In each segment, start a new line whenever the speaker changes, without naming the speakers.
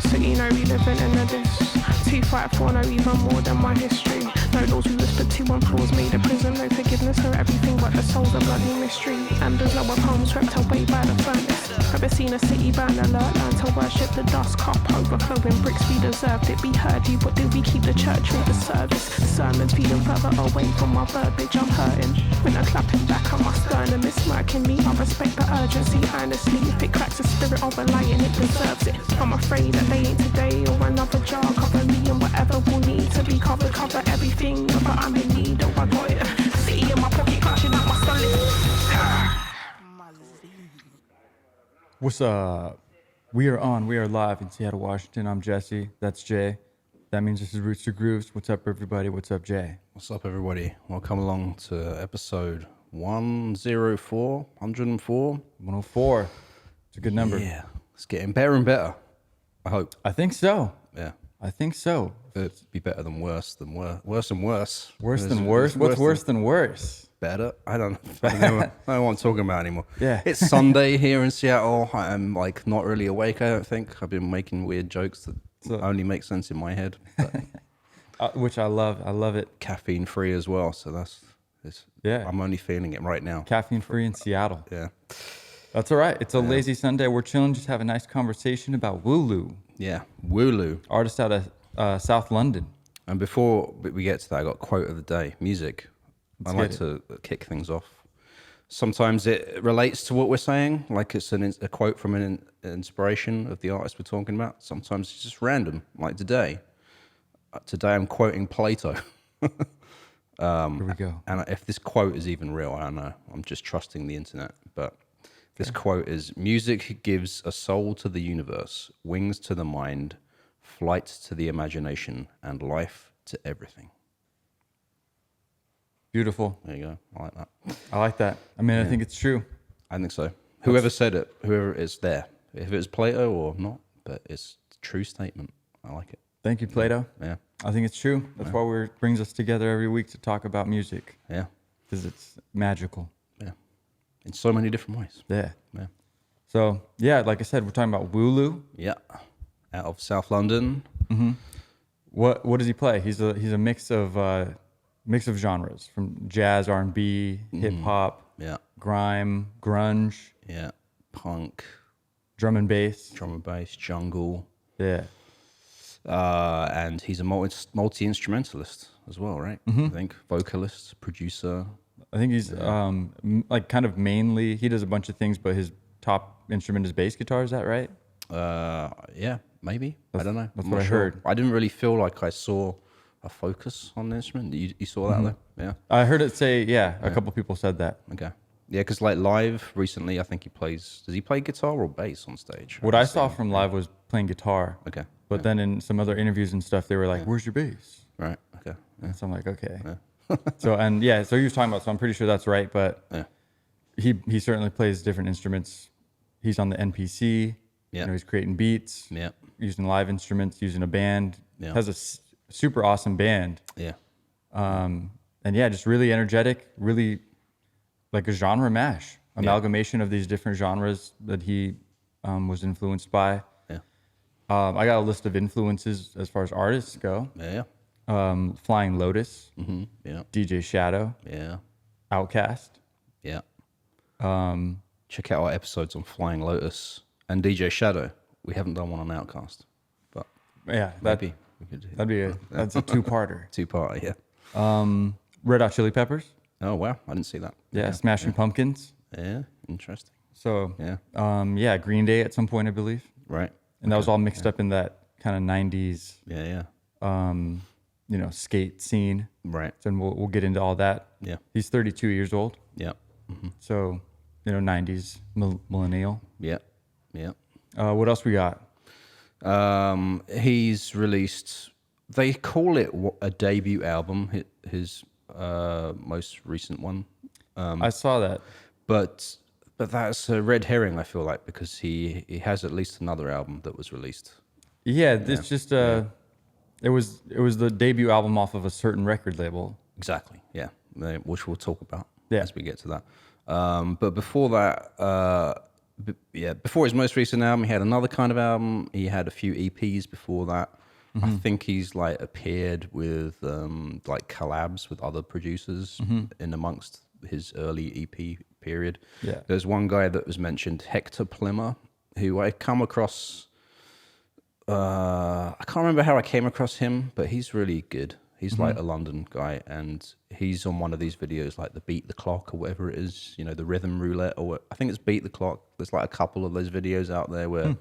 So you know we living in a diss 254, no even more than my history. No laws we whispered to when flaws made a prison. No forgiveness for everything but the soul's a bloody mystery. And there's no home swept away by the furnace. Ever seen a city burn alert? Learn to worship the dust cup overflowing bricks. We deserved it, we heard you, but did we keep the church with the service? Sermons feeding further away from my verbiage. I'm hurting when I'm clapping back on my sternum. It's smirking me, I respect the urgency earnestly. If it cracks the spirit of a lion, it deserves it. I'm afraid that they ain't today or another jar. Cover me and whatever will need to be covered. Cover everything, but I'm in need. Oh, I got it. City in my pocket, clashing out my solid.
What's up? We are on. We are live in Seattle, Washington. I'm Jesse. That's Jay. That means this is Roots to Grooves. What's up, everybody? What's up, Jay?
What's up, everybody? Welcome along to episode 104.
104. It's a good number.
Yeah. It's getting better and better, I hope.
I think so.
Yeah.
I think so.
It'd be better than worse than worse. Worse than worse.
Worse than worse? What's worse than worse?
Better? I don't know. I don't know what I'm talking about anymore.
Yeah.
It's Sunday here in Seattle. I'm like not really awake, I don't think. I've been making weird jokes that only make sense in my head. But
Which I love. I love it.
caffeine free as well. So
Yeah.
I'm only feeling it right now.
Caffeine free in Seattle.
Yeah.
That's all right. It's a lazy Sunday. We're chilling. Just have a nice conversation about Wooloo.
Yeah. Wooloo.
Artist out of South London.
And before we get to that, I got quote of the day, music. I like to kick things off. Sometimes it relates to what we're saying, like it's a quote from an inspiration of the artist we're talking about. Sometimes it's just random, like today. Today I'm quoting Plato.
Here we go.
And if this quote is even real, I don't know. I'm just trusting the internet. But this quote is, music gives a soul to the universe, wings to the mind, flight to the imagination, and life to everything.
Beautiful.
There you go. I like that.
I like that. I mean, I think it's true.
I think so. Whoever said it, whoever it is there, if it's Plato or not, but it's a true statement. I like it.
Thank you, Plato.
Yeah.
I think it's true. That's why it brings us together every week to talk about music.
Yeah.
Because it's magical.
Yeah. In so many different ways.
Yeah.
Yeah.
So, yeah, like I said, we're talking about Wooloo.
Yeah. Out of South London.
Mm-hmm. What does he play? He's a mix of genres, from jazz, R&B, hip hop,
Yeah.
grime, grunge,
Yeah. Punk,
drum and bass.
drum and bass, jungle.
Yeah.
And he's a multi-instrumentalist as well, right? I think vocalist, producer.
I think he's like kind of mainly, he does a bunch of things, but his top instrument is bass guitar. Is that right?
Yeah, maybe. I don't know.
That's
I'm
what
not
I
sure.
heard.
I didn't really feel like I saw a focus on the instrument. You saw that though? Yeah.
I heard it say, a couple people said that.
Okay. Yeah, because like live recently, I think does he play guitar or bass on stage?
What I saw from live was playing guitar.
Okay.
But then in some other interviews and stuff, they were like, where's your bass?
Right. Okay.
And so I'm like, okay. So he was talking about, so I'm pretty sure that's right, but he certainly plays different instruments. He's on the NPC.
Yeah.
He's creating beats.
Yeah.
Using live instruments, using a band.
Yeah.
Has a super awesome band.
Yeah.
And just really energetic, really like a genre mash, amalgamation of these different genres that he was influenced by.
Yeah.
I got a list of influences as far as artists go.
Yeah.
Flying Lotus,
Yeah.
DJ Shadow,
Yeah.
Outkast.
Yeah. Check out our episodes on Flying Lotus and DJ Shadow. We haven't done one on Outcast, but
Yeah,
maybe we could do
that's a two-parter.
two-parter. Yeah.
Red Hot Chili Peppers.
Oh wow, I didn't see that.
Yeah, Smashing Pumpkins.
Yeah. Interesting.
So
Yeah.
Green Day at some point, I believe.
Right.
And that was all mixed up in that kind of 90s,
Yeah. Yeah.
skate scene.
Right.
And we'll get into all that.
Yeah.
He's 32 years old.
Yeah.
So, 90s millennial.
Yeah. Yeah.
What else we got?
He's released. They call it a debut album. His most recent one.
I saw that.
But that's a red herring, I feel like, because he has at least another album that was released.
Yeah, it's just it was the debut album off of a certain record label.
Exactly. Yeah. which we'll talk about
Yeah.
as we get to that. But before that, before his most recent album, he had another kind of album. He had a few EPs before that. I think he's like appeared with like collabs with other producers in amongst his early EP period.
Yeah.
There's one guy that was mentioned, Hector Plimmer, who I come across. I can't remember how I came across him, but he's really good. He's like a London guy, and he's on one of these videos, like the Beat the Clock or whatever it is, you know, the Rhythm Roulette, or what, I think it's Beat the Clock. There's like a couple of those videos out there where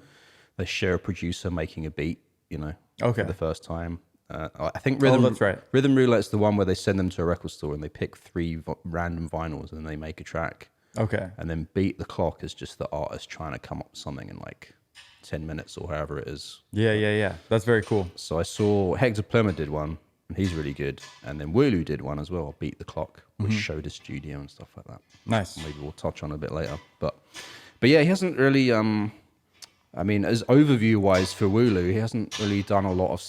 they share a producer making a beat, you know,
Okay.
for the first time. I think Rhythm,
that's right.
Rhythm Roulette's the one where they send them to a record store and they pick three random vinyls and they make a track.
Okay.
And then Beat the Clock is just the artist trying to come up with something in like 10 minutes or however it is.
Yeah. That's very cool.
So I saw Hector Plimmer did one, and he's really good. And then Wooloo did one as well, Beat the Clock, which showed a studio and stuff like that.
Nice.
Maybe we'll touch on a bit later. But yeah, he hasn't really, I mean, as overview-wise for Wooloo, he hasn't really done a lot of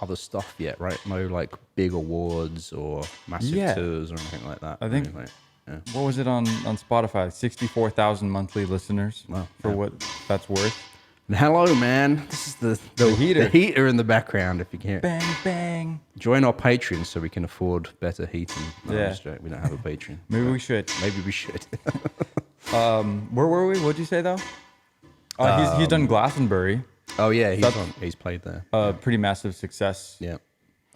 other stuff yet, right? No like big awards or massive tours or anything like that.
I think,
Anyway, yeah.
what was it on Spotify? 64,000 monthly listeners for
yeah.
what that's worth.
And hello, man. This is the
heater.
The heater in the background, if you can't.
Bang, bang.
Join our Patreon so we can afford better heating. No,
Yeah.
I'm just joking. We don't have a Patreon.
Maybe we should.
Maybe we should.
Where were we? What'd you say, though? He's done Glastonbury.
Oh, yeah. He's played there.
Pretty massive success
Yeah.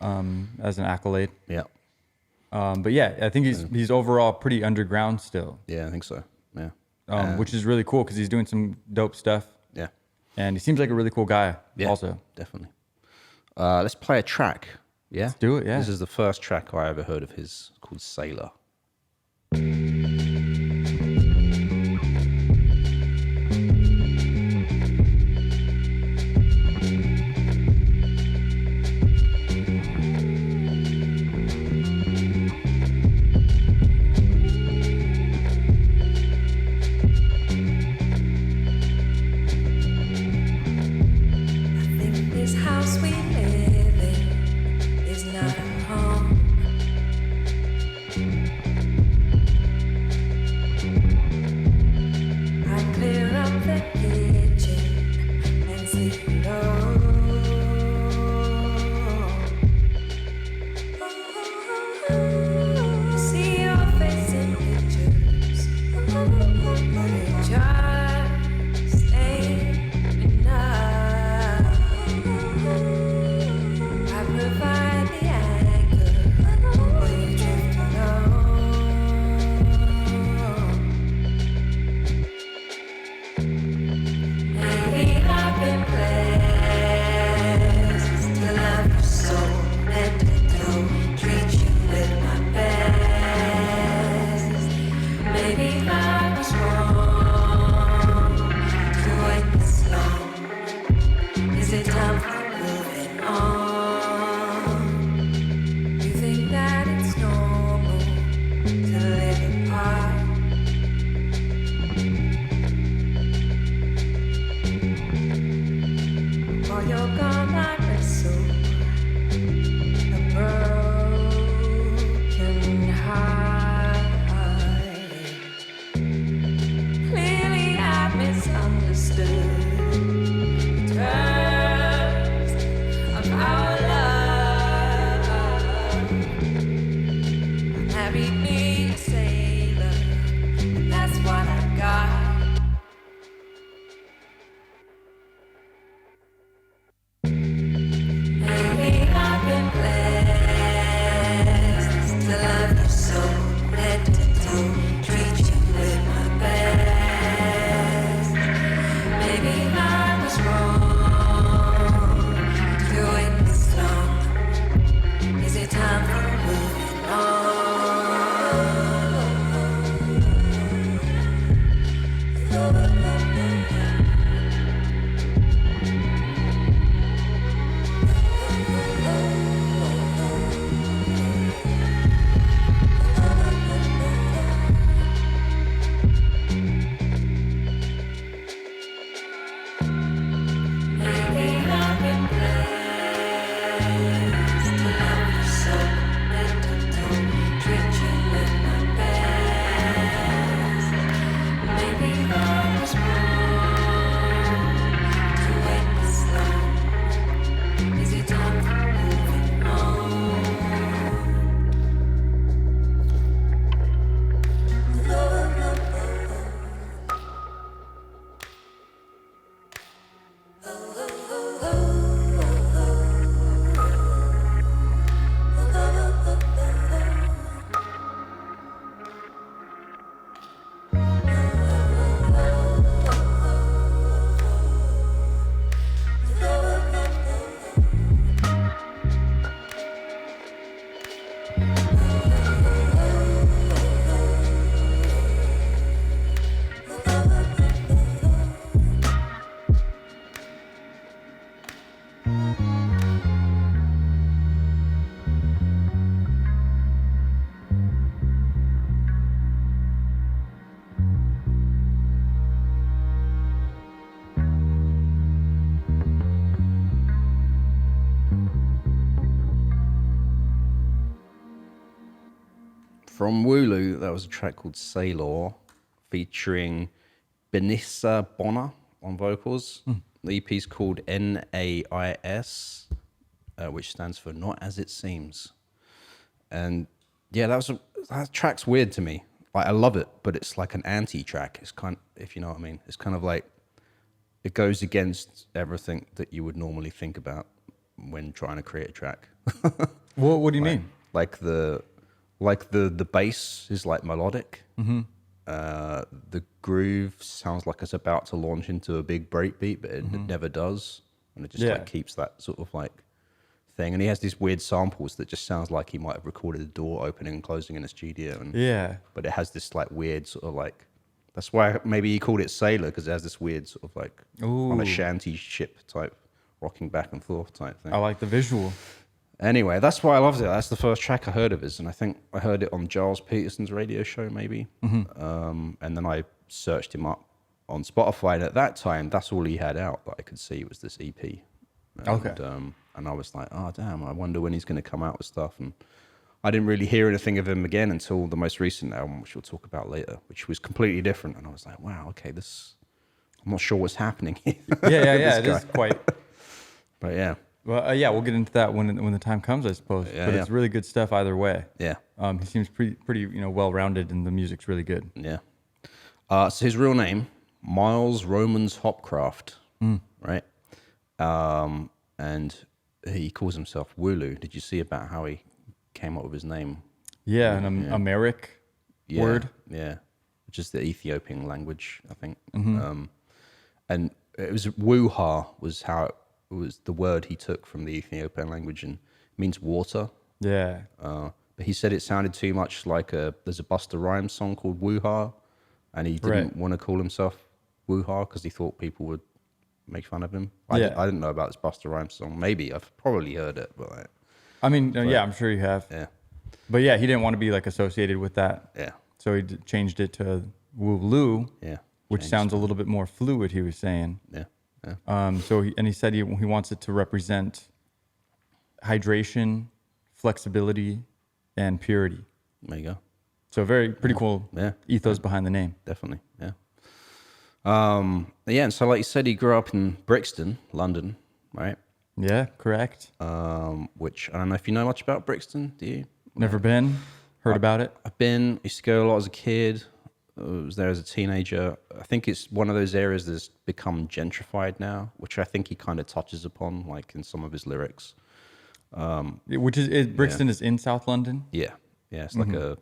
as an accolade.
Yeah.
But yeah, I think he's overall pretty underground still,
Yeah, I think so. Yeah.
which is really cool because he's doing some dope stuff.
Yeah.
And he seems like a really cool guy
Yeah.
also.
Definitely. Let's play a track. Yeah? Let's
do it, yeah.
This is the first track I ever heard of his, called Sailor.
This house we live in is not a home.
From Wooloo, that was a track called Sailor, featuring Binisa Bonner on vocals. The EP's called NAIS, which stands for Not As It Seems. And yeah, that track's weird to me. Like, I love it, but it's like an anti-track. It's kind, if you know what I mean. It's kind of like, it goes against everything that you would normally think about when trying to create a track.
What do you mean?
Like the bass is like melodic. The groove sounds like it's about to launch into a big breakbeat, but it never does, and it just like keeps that sort of like thing. And he has these weird samples that just sounds like he might have recorded a door opening and closing in a studio. And but it has this like weird sort of like. That's why maybe he called it Sailor, because it has this weird sort of like on a shanty ship type, rocking back and forth type thing.
I like the visual.
Anyway, that's why I loved it. That's the first track I heard of his, and I think I heard it on Giles Peterson's radio show, maybe. And then I searched him up on Spotify, and at that time, that's all he had out that I could see was this EP. And I was like, oh, damn, I wonder when he's going to come out with stuff. And I didn't really hear anything of him again until the most recent album, which we'll talk about later, which was completely different. And I was like, wow, okay, I'm not sure what's happening here.
Yeah, it is quite.
But yeah.
Well, yeah, we'll get into that when the time comes, I suppose. But it's really good stuff either way.
Yeah.
He seems pretty well-rounded, and the music's really good.
Yeah. So his real name, Miles Romans Hopcraft, right? And he calls himself Wooloo. Did you see about how he came up with his name?
Yeah, an Amharic word.
Yeah, which is the Ethiopian language, I think. And it was Wuha was how it was the word he took from the Ethiopian language, and means water.
Yeah.
But he said it sounded too much like there's a Busta Rhymes song called Wuha, and he didn't want to call himself Wuha because he thought people would make fun of him. I didn't know about this Busta Rhymes song. Maybe I've probably heard it, but
I'm sure you have.
Yeah.
But yeah, he didn't want to be like associated with that.
Yeah.
So he changed it to Wooloo.
Yeah.
Which sounds a little bit more fluid. He was saying.
Yeah.
He said he wants it to represent hydration, flexibility, and purity.
There you go.
So pretty cool ethos behind the name.
Definitely, yeah. And so like you said, he grew up in Brixton, London, right?
Yeah, correct.
Which, I don't know if you know much about Brixton, do you?
Never been. Heard about it?
I've been. Used to go a lot as a kid. I was there as a teenager. I think it's one of those areas that's become gentrified now, which I think he kind of touches upon, like in some of his lyrics.
Brixton is in South London?
Yeah. It's like a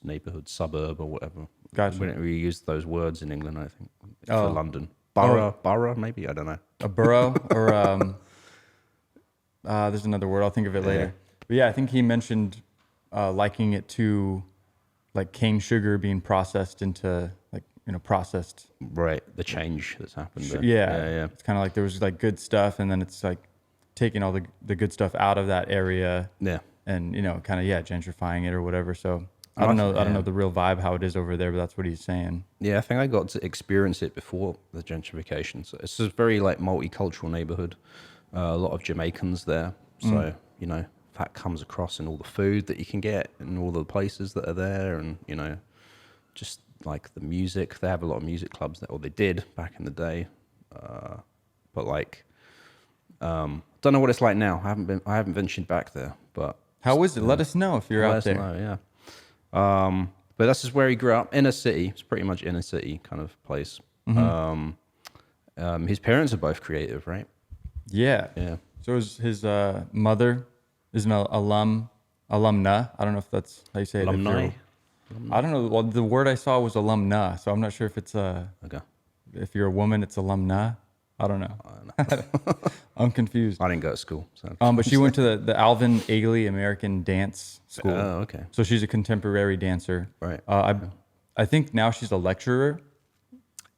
neighborhood, suburb or whatever.
Gotcha.
We don't really use those words in England, I think, for London. Borough, maybe? I don't know.
A borough or there's another word. I'll think of it later. But yeah, I think he mentioned liking it to like cane sugar being processed into processed.
Right, the change that's happened there.
Yeah. It's kind of like there was like good stuff, and then it's like taking all the good stuff out of that area. Yeah. And kind of gentrifying it or whatever. So I don't know the real vibe how it is over there, but that's what he's saying. Yeah,
I think I got to experience it before the gentrification. So it's a very like multicultural neighborhood. A lot of Jamaicans there. So that comes across in all the food that you can get and all the places that are there, and just like the music. They have a lot of music clubs there, or they did back in the day. But like, don't know what it's like now. I haven't ventured back there. But
how is it? Let us know if you're out there.
Let us know, yeah. But this is where he grew up, inner city. It's pretty much inner city kind of place. His parents are both creative, right?
Yeah. So his mother is an alumna. I don't know if that's how you say it.
Alumni.
I don't know. Well, the word I saw was alumna, so I'm not sure if it's if you're a woman, it's alumna. I don't know. I'm confused.
I didn't go to school. So.
But she went to the Alvin Ailey American Dance School.
Oh, okay.
So she's a contemporary dancer.
Right.
I think now she's a lecturer.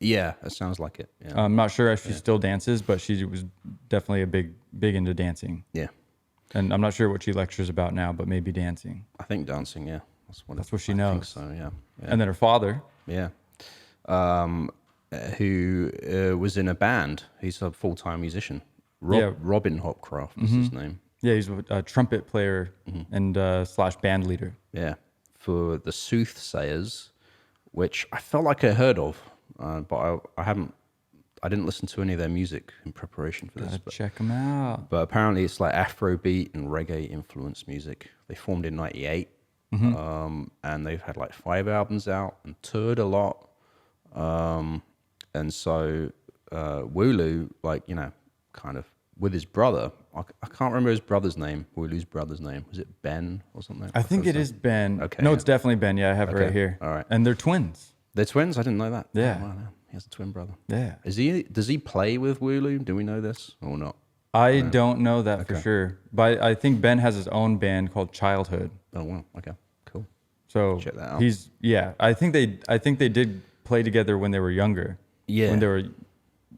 Yeah, that sounds like it. Yeah.
I'm not sure if she still dances, but she was definitely a big into dancing.
Yeah.
And I'm not sure what she lectures about now, but maybe dancing.
I think dancing, yeah.
That's what she knows.
I think so, yeah.
And then her father.
Yeah. Who was in a band. He's a full-time musician. Robin Hopcraft is his name.
Yeah, he's a trumpet player and / band leader.
Yeah. for the Soothsayers, which I felt like I heard of, but I didn't listen to any of their music in preparation for this.
Check them out.
But apparently it's like Afrobeat and reggae influenced music. They formed in '98, and they've had like 5 albums out and toured a lot. And so Wooloo, like, you know, kind of with his brother, I can't remember his brother's name, Wooloo's brother's name. Was it Ben or something?
I think it is Ben.
Okay.
No, it's definitely Ben. Yeah, I have it right here.
All right.
And they're twins.
They're twins? I didn't know that.
Yeah.
Oh, wow, no. He has a twin brother.
Yeah.
Does he play with Wooloo? Do we know this or not?
I don't know that for sure. But I think Ben has his own band called Childhood.
Oh, wow. Okay, cool.
So
check that out.
I think they did play together when they were younger.
Yeah.
When they were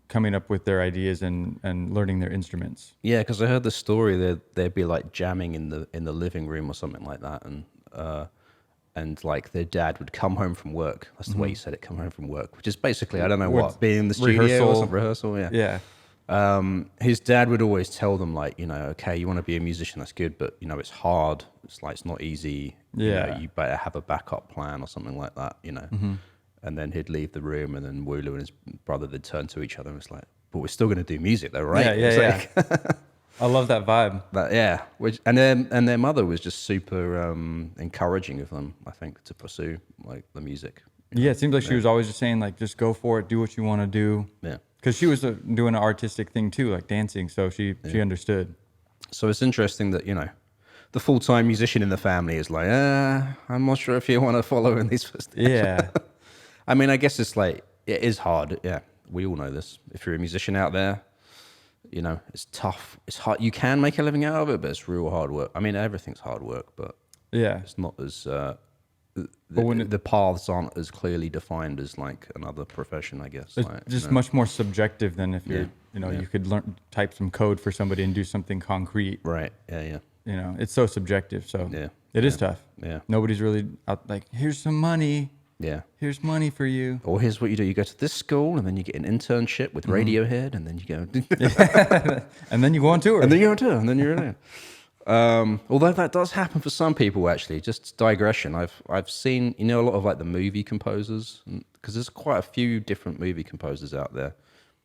coming up with their ideas and learning their instruments.
Yeah, because I heard the story that they'd be like jamming in the living room or something like that, and like their dad would come home from work. That's the way he said it, come home from work, which is basically, I don't know what, being in the studio or some rehearsal. Yeah.
Yeah.
His dad would always tell them, like, you know, okay, you want to be a musician, that's good, but you know, it's hard. It's like, it's not easy.
Yeah.
You know, you better have a backup plan or something like that, you know. And then he'd leave the room, and then Wooloo and his brother, they'd turn to each other and it's like, but we're still going to do music though, right?
Yeah. I love that vibe.
And their mother was just super encouraging of them, I think, to pursue like the music.
Yeah, it seems like she was always just saying like, just go for it, do what you want to do.
Yeah.
Because she was doing an artistic thing too, like dancing, so she understood.
So it's interesting that, you know, the full-time musician in the family is like, I'm not sure if you want to follow in these footsteps.
Yeah.
I mean, I guess it's like, it is hard. Yeah, we all know this. If you're a musician out there, you know, it's tough. It's hard. You can make a living out of it, but it's real hard work. I mean, everything's hard work, but
Yeah.
it's not as... the paths aren't as clearly defined as like another profession, I guess.
It's
like,
just
you know.
much more subjective than if you're, you could type some code for somebody and do something concrete.
Right. Yeah.
You know, it's so subjective. So
Yeah.
it is tough.
Yeah.
Nobody's really out like, here's some money.
Yeah.
Here's money for you.
Or here's what you do. You go to this school and then you get an internship with Radiohead and then you go...
And then you go on tour.
And then you go on tour and then you're in it. Although that does happen for some people, actually. Just digression. I've seen, you know, a lot of like the movie composers, because there's quite a few different movie composers out there,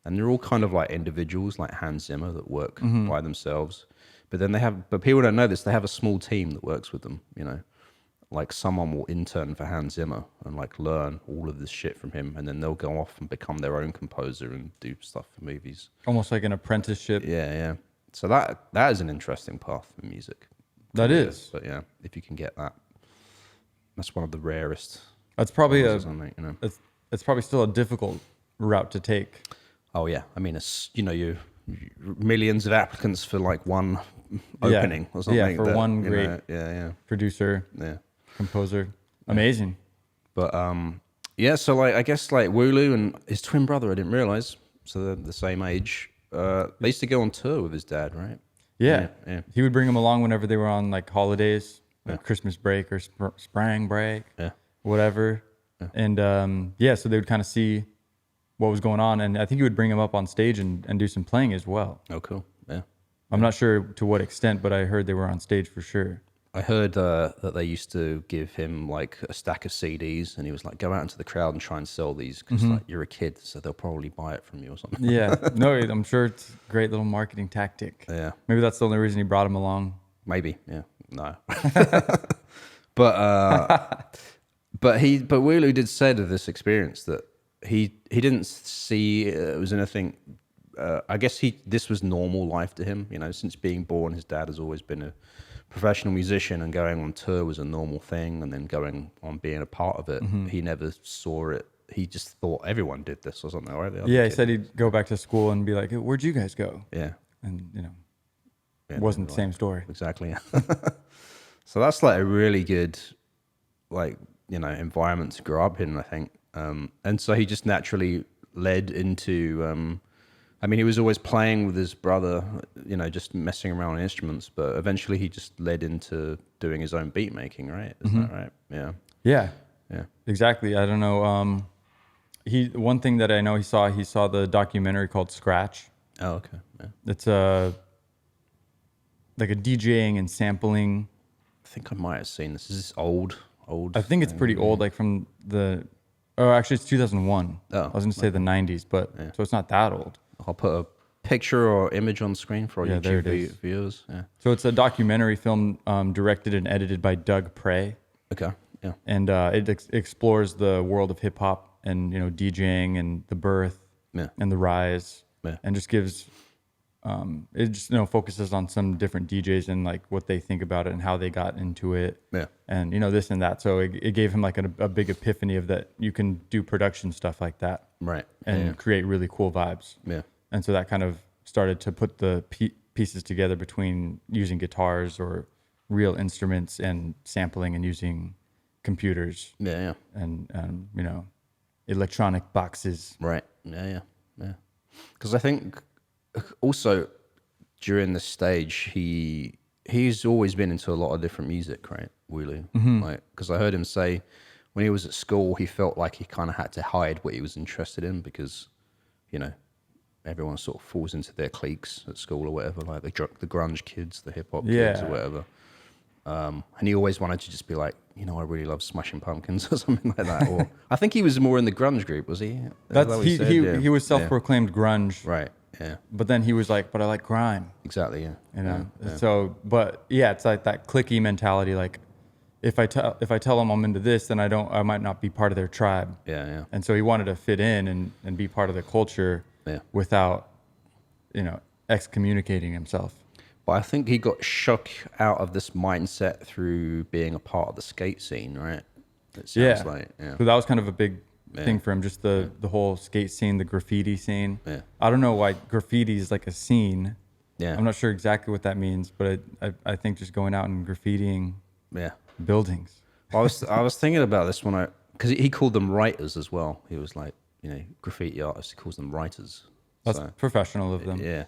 and they're all kind of like individuals, like Hans Zimmer, that work by themselves. But then but people don't know this. They have a small team that works with them. You know, like someone will intern for Hans Zimmer and like learn all of this shit from him, and then they'll go off and become their own composer and do stuff for movies.
Almost like an apprenticeship.
Yeah. So that is an interesting path for music.
That is.
But yeah, if you can get that, that's one of the rarest.
That's probably it's probably still a difficult route to take.
Oh yeah, I mean, it's, you know, you millions of applicants for like one opening or something.
Yeah, for one great producer, composer. Amazing.
But yeah, so like I guess like Wooloo and his twin brother, I didn't realize, so they're the same age. They used to go on tour with his dad, right?
Yeah. He would bring him along whenever they were on like holidays, like Christmas break or spring break, whatever. Yeah. And so they would kind of see what was going on, and I think he would bring him up on stage and do some playing as well.
Oh, cool. Yeah.
I'm not sure to what extent, but I heard they were on stage for sure.
I heard that they used to give him like a stack of CDs, and he was like, go out into the crowd and try and sell these because like you're a kid, so they'll probably buy it from you or something.
Yeah, no, I'm sure it's a great little marketing tactic.
Yeah,
maybe that's the only reason he brought him along.
Maybe, yeah, no. But Wooloo did say of this experience that he didn't see it was anything. I guess this was normal life to him. You know, since being born, his dad has always been a professional musician, and going on tour was a normal thing, and then going on being a part of it, he never saw it. He just thought everyone did this or something, right?
Yeah, he said he'd go back to school and be like, "Where'd you guys go?"
Yeah,
and it wasn't the same story.
Exactly. So that's like a really good, like, you know, environment to grow up in, I think. And so he just naturally led into. I mean, he was always playing with his brother, you know, just messing around on instruments, but eventually he just led into doing his own beat making, right? Isn't that right? Yeah.
Yeah, exactly. I don't know. One thing that I know he saw the documentary called Scratch.
Oh, okay. Yeah.
It's like a DJing and sampling.
I think I might have seen this. Is this old? old?
I think it's pretty old, like from the. Oh, actually, it's 2001.
Oh,
I was gonna say the 90s, but so it's not that old.
I'll put a picture or image on screen for our
there
YouTube
it is.
viewers. Yeah.
So it's a documentary film directed and edited by Doug Prey.
Okay. Yeah.
And it explores the world of hip hop and DJing and the birth and the rise, and just gives it just focuses on some different DJs and like what they think about it and how they got into it, and this and that. So it gave him like a big epiphany of that you can do production stuff like that,
right,
and create really cool vibes, and so that kind of started to put the pieces together between using guitars or real instruments and sampling and using computers, and electronic boxes,
right, because I think also during this stage he's always been into a lot of different music, right, Wulu? Like, because I heard him say when he was at school he felt like he kind of had to hide what he was interested in because everyone sort of falls into their cliques at school or whatever, like the grunge kids, the hip hop kids or whatever. And he always wanted to just be like, I really love Smashing Pumpkins or something like that. Or I think he was more in the grunge group, was he?
He was self-proclaimed grunge,
right? Yeah.
But then he was like, but I like grime.
Exactly. Yeah.
So, but it's like that cliquey mentality. Like, if I tell them I'm into this, then I might not be part of their tribe.
Yeah.
And so he wanted to fit in and be part of the culture, without, excommunicating himself.
But I think he got shook out of this mindset through being a part of the skate scene, right? It sounds like. Yeah.
So that was kind of a big thing for him, just the whole skate scene, the graffiti scene.
Yeah.
I don't know why graffiti is like a scene.
Yeah.
I'm not sure exactly what that means, but I think just going out and graffitiing buildings.
I was thinking about this because he called them writers as well. He was like, graffiti artists, he calls them writers.
That's professional of them.
Yeah.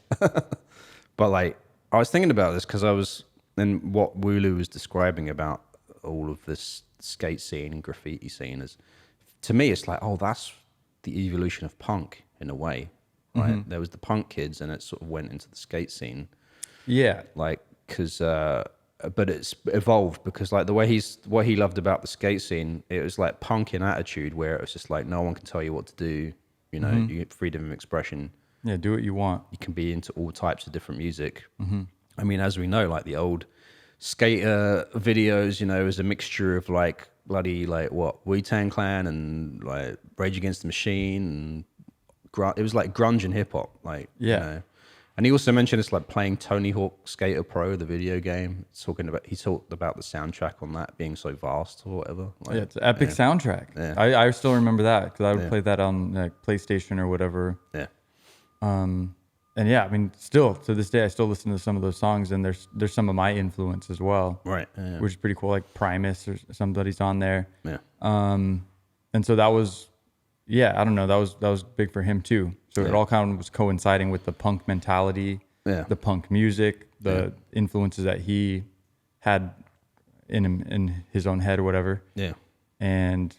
But like, I was thinking about this because and what Wulu was describing about all of this skate scene and graffiti scene is, to me, it's like, oh, that's the evolution of punk in a way, right? There was the punk kids and it sort of went into the skate scene. Yeah. Like, but it's evolved because like what he loved about the skate scene, it was like punk in attitude where it was just like, no one can tell you what to do. You get freedom of expression.
Yeah, do what you want.
You can be into all types of different music. I mean, as we know, like the old skater videos, is a mixture of like bloody like what Wu-Tang Clan and like Rage Against the Machine, and it was like grunge and hip hop, like And he also mentioned it's like playing Tony Hawk Skater Pro, the video game. He talked about the soundtrack on that being so vast or whatever. Like,
it's an epic soundtrack. Yeah. I still remember that because I would play that on like PlayStation or whatever. Yeah. And I mean, still to this day, I still listen to some of those songs, and there's some of my influence as well, right? Which is pretty cool. Like Primus or somebody's on there. Yeah. And so that was, I don't know, that was big for him too. So it all kind of was coinciding with the punk mentality, the punk music, the influences that he had in his own head or whatever. Yeah. And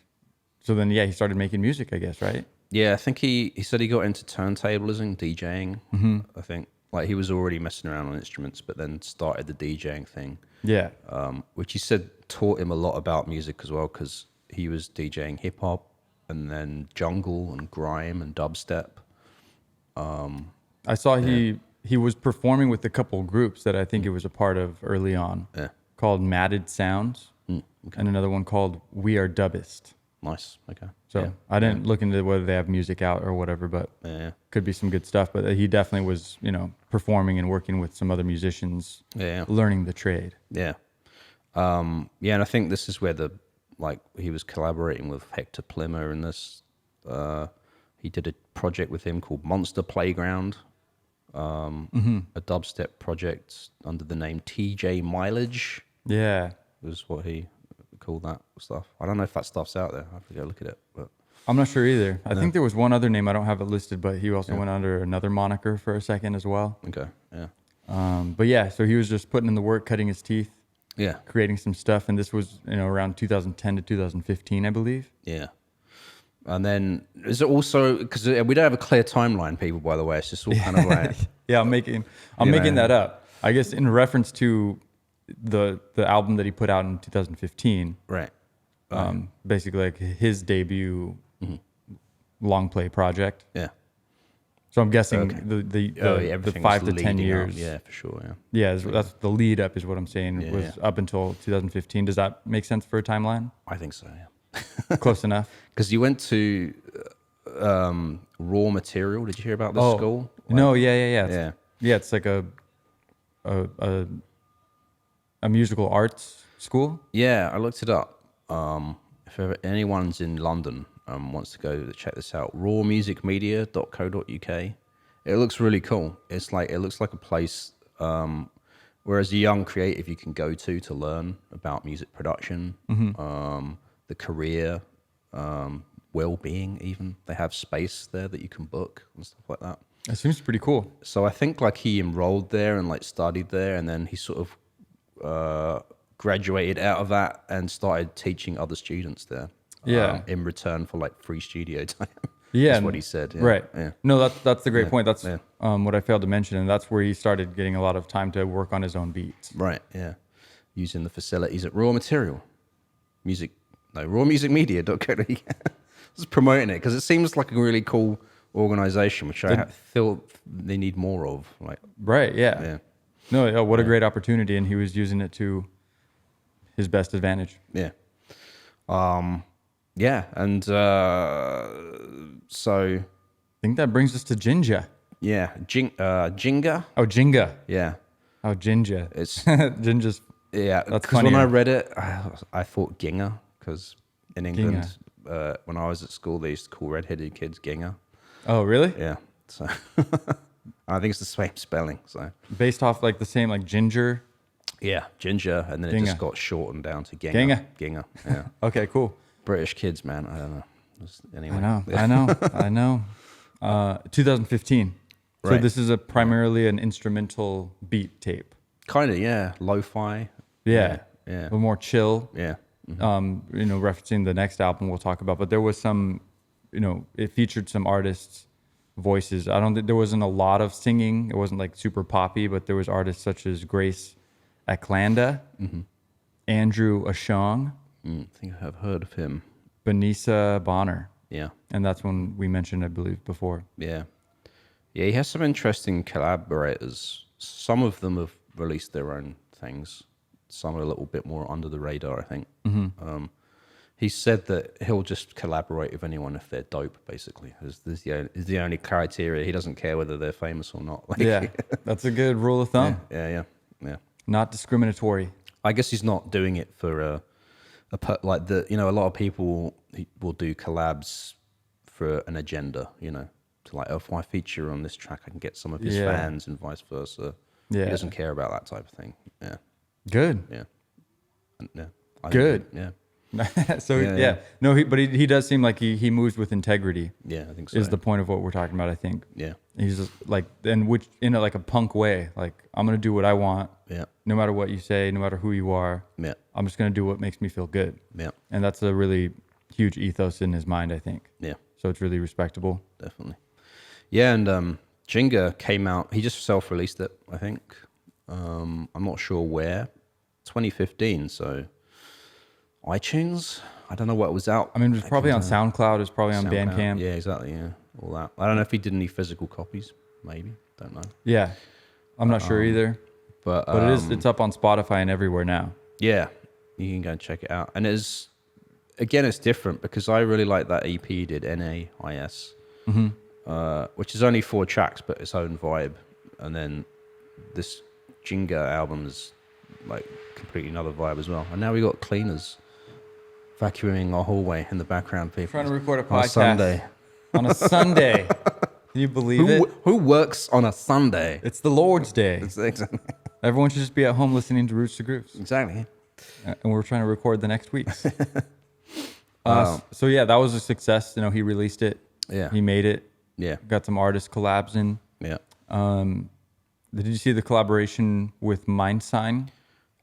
so then he started making music, I guess, right?
Yeah, I think he said he got into turntablism, DJing. I think like he was already messing around on instruments, but then started the DJing thing. Yeah. Which he said taught him a lot about music as well, because he was DJing hip hop and then jungle and grime and dubstep.
I saw he was performing with a couple groups that I think he was a part of early on, called Matted Sounds, and another one called We Are Dubbist.
Nice. Okay.
So I didn't look into whether they have music out or whatever, but could be some good stuff. But he definitely was, performing and working with some other musicians, learning the trade.
Yeah. And I think this is where he was collaborating with Hector Plimmer in this. He did a project with him called Monster Playground, a dubstep project under the name TJ Mileage. Yeah. Was what he called that stuff. I don't know if that stuff's out there. I have to go look at it. But
I'm not sure either. I think there was one other name. I don't have it listed, but he also went under another moniker for a second as well.
Okay. Yeah.
But so he was just putting in the work, cutting his teeth. Yeah. Creating some stuff. And this was, around 2010 to 2015, I believe.
Yeah. And then is it also, because we don't have a clear timeline, people, by the way. It's just all kind of like.
I'm making that up. I guess in reference to the album that he put out in 2015. Right. basically like his debut long play project.
Yeah.
So I'm guessing the 5 to 10 years.
Up. Yeah, for sure. Yeah.
Yeah, that's the lead up is what I'm saying.
Yeah,
was up until 2015. Does that make sense for a timeline?
I think so. Yeah.
Close enough.
Because you went to Raw Material. Did you hear about this school?
No. Yeah. It's like a musical arts school.
Yeah, I looked it up. If anyone's in London wants to go check this out, rawmusicmedia.co.uk. It looks really cool. It looks like a place where as a young creative you can go to learn about music production, the career, well-being even. They have space there that you can book and stuff like that.
It seems pretty cool.
So I think like he enrolled there and like studied there, and then he sort of graduated out of that and started teaching other students there.
Yeah.
In return for like free studio time.
Yeah,
That's what he said. Yeah.
Right.
Yeah.
No, that's the great point. That's what I failed to mention, and that's where he started getting a lot of time to work on his own beats.
Right. Yeah. Using the facilities at Raw Material, rawmusicmedia.co.uk. Just promoting it because it seems like a really cool organization, which I feel they need more of. Like.
Right. Yeah. No. What a great opportunity, and he was using it to his best advantage.
Yeah. Yeah, and so
I think that brings us to Ginga.
Yeah, Ginga.
Oh, Ginga.
Yeah.
Oh, Ginga.
It's
Ginga's.
Yeah,
that's
because
funny.
when I read it, I thought Ginga because in England, when I was at school, they used to call redheaded kids Ginga.
Oh, really?
Yeah. So I think it's the same spelling. So
based off like the same like ginger.
Yeah, ginger, and then
Ginga.
it just got shortened down to Ginga. Ginga. Yeah.
Okay, cool.
British kids, man. I don't know. Anyway.
I know. 2015. So
Right.
this is primarily an instrumental beat tape.
Kind of, yeah. Lo-fi.
Yeah.
Yeah.
A little more chill.
Yeah.
Referencing the next album we'll talk about, but there was some, it featured some artists' voices. I don't think there wasn't a lot of singing. It wasn't like super poppy, but there was artists such as Grace Aklanda, Andrew Ashong,
I think I have heard of him.
Binisa Bonner.
Yeah.
And that's one we mentioned, I believe, before.
Yeah. Yeah, he has some interesting collaborators. Some of them have released their own things. Some are a little bit more under the radar, I think. He said that he'll just collaborate with anyone if they're dope, basically. Is the only criteria. He doesn't care whether they're famous or not. Like,
Yeah, that's a good rule of thumb.
Yeah.
Not discriminatory.
I guess he's not doing it for a lot of people will do collabs for an agenda, to like, if I feature on this track, I can get some of his fans and vice versa.
Yeah.
He doesn't care about that type of thing. Yeah.
Good.
Yeah.
Good.
Yeah.
So no, but he does seem like he moves with integrity.
Yeah, I think so.
Is the point of what we're talking about? I think.
Yeah.
He's just like, and which in like a punk way, like I'm gonna do what I want.
Yeah.
No matter what you say, no matter who you are.
Yeah.
I'm just gonna do what makes me feel good.
Yeah.
And that's a really huge ethos in his mind, I think.
Yeah.
So it's really respectable.
Definitely. Yeah, and Ginga came out. He just self-released it, I think. I'm not sure where. 2015. So iTunes. I don't know what was out.
I mean, it was probably on SoundCloud. It was probably on
SoundCloud.
Bandcamp.
Yeah, exactly. Yeah, all that. I don't know if he did any physical copies. Maybe. Don't know.
Yeah. I'm not sure either.
But
it's up on Spotify and everywhere now.
Yeah, you can go and check it out. And it's different because I really like that EP he did, NAIS, which is only 4 tracks, but its own vibe. And then this Ginga album is like completely another vibe as well. And now we got cleaners vacuuming our hallway in the background. People
Trying to record a podcast
on a Sunday.
On a Sunday. Can you believe it?
Who works on a Sunday?
It's the Lord's Day.
Exactly.
Everyone should just be at home listening to Roots to Grooves.
Exactly.
And we're trying to record the next week's. So yeah, that was a success. He released it.
Yeah.
He made it.
Yeah.
Got some artist collabs in.
Yeah.
Did you see the collaboration with Mindsign?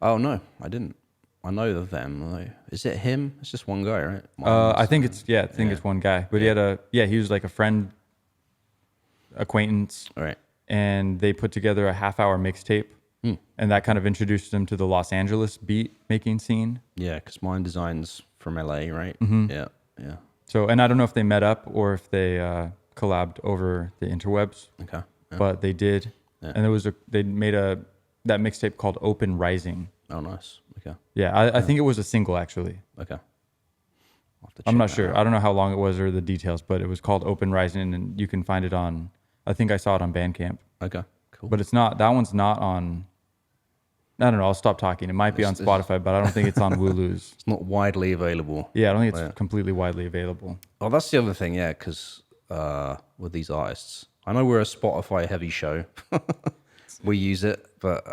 Oh no, I didn't. I know of them. Is it him? It's just one guy, right?
I think it's it's one guy. But he was like a friend, acquaintance.
All right.
And they put together a half-hour mixtape. And that kind of introduced them to the Los Angeles beat making scene.
Yeah, because Mind Design's from LA, right? Yeah, yeah.
So, and I don't know if they met up or if they collabed over the interwebs.
Okay. Yeah.
But they did, and they made that mixtape called Open Rising.
Oh, nice. Okay.
Yeah, I think it was a single actually.
Okay.
I'm not sure. I don't know how long it was or the details, but it was called Open Rising, and you can find it on. I think I saw it on Bandcamp.
Okay. Cool.
But it's not. That one's not on. I don't know. I'll stop talking. It might be on Spotify, but I don't think it's on Wooloo's.
It's not widely available.
Yeah, I don't think it's completely widely available.
Oh, that's the other thing, yeah, because with these artists, I know we're a Spotify heavy show. We use it, but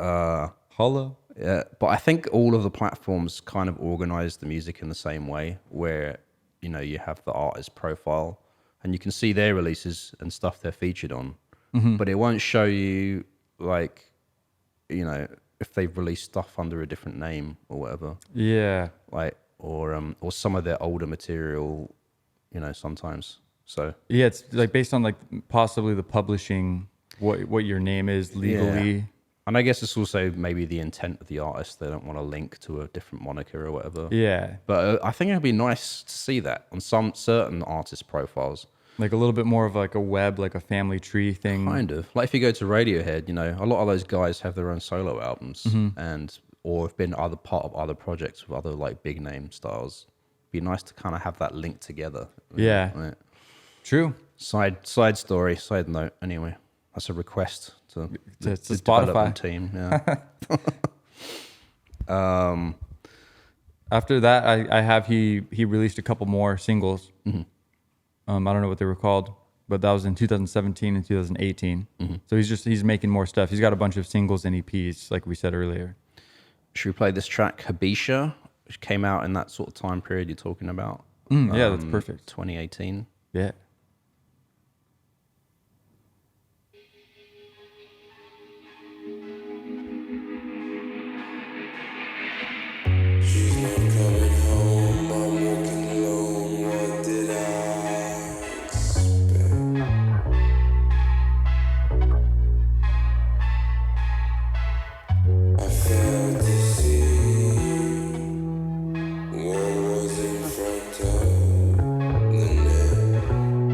Hello.
Yeah, but I think all of the platforms kind of organize the music in the same way, where you have the artist profile, and you can see their releases and stuff they're featured on, but it won't show you if they've released stuff under a different name or whatever.
Yeah.
Or some of their older material, sometimes. So
yeah, it's like based on like possibly the publishing, what your name is legally.
Yeah. And I guess it's also maybe the intent of the artist. They don't want to link to a different moniker or whatever.
Yeah.
But I think it'd be nice to see that on some certain artist profiles.
Like a little bit more of like a web, like a family tree thing.
Kind of. Like if you go to Radiohead, a lot of those guys have their own solo albums or have been part of other projects with other like big name stars. Be nice to kind of have that link together.
Yeah.
Right?
True.
Side story, side note. Anyway, that's a request to the
Spotify
development team. Yeah.
After that, I have he released a couple more singles. I don't know what they were called, but that was in 2017 and 2018. So he's making more stuff. He's got a bunch of singles and EPs, like we said earlier.
Should we play this track, Habesha, which came out in that sort of time period you're talking about?
Yeah, that's perfect.
2018.
Yeah.
She's not coming home, I'm walking alone, what did I expect? I failed to see what was in front of the net.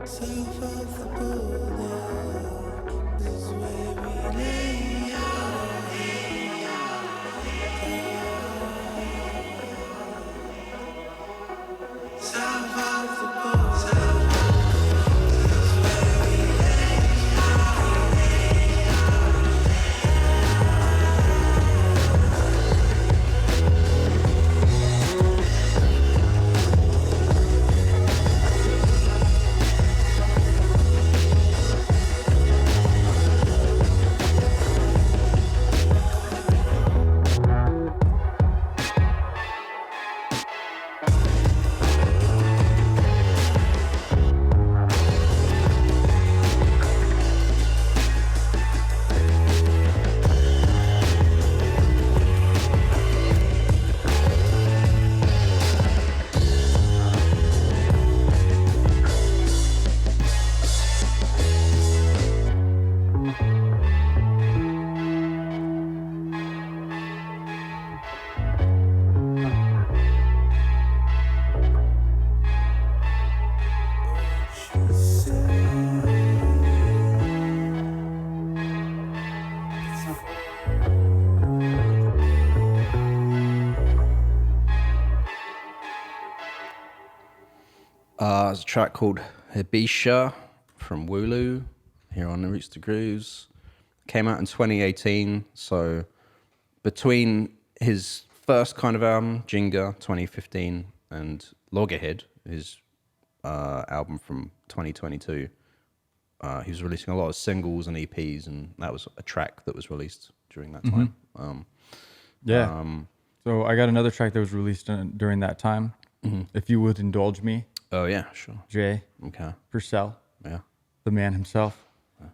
South of the border is where we lay our head. South of the border.
There's a track called Habesha from Wooloo here on the Roots to Grooves. Came out in 2018, so between his first kind of album, Ginga, 2015, and Loggerhead, his album from 2022, he was releasing a lot of singles and EPs, and that was a track that was released during that time.
So I got another track that was released during that time. If You Would Indulge Me.
Oh, yeah, sure.
Jay.
Okay.
Purcell.
Yeah.
The man himself.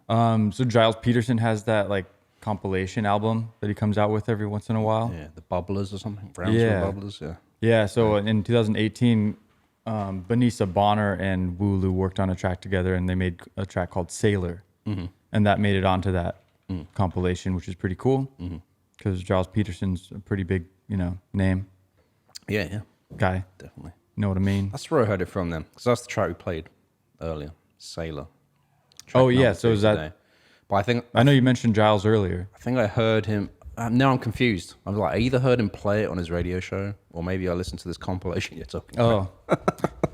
So Giles Peterson has that like compilation album that he comes out with every once in a while.
Yeah, the Bubblers or something. Brownsville Bubblers, yeah.
Yeah, so in 2018, Binisa, Bonner, and Wooloo worked on a track together, and they made a track called Sailor. And that made it onto that compilation, which is pretty cool because Giles Peterson's a pretty big, name.
Yeah.
Guy.
Definitely.
You know what I mean?
That's where I heard it from them, because that's the track we played earlier, Sailor.
Oh, yeah, so is that...
Today. But
I know you mentioned Giles earlier.
I think I heard him... now I'm confused. I was like, I either heard him play it on his radio show, or maybe I listened to this compilation you're talking about.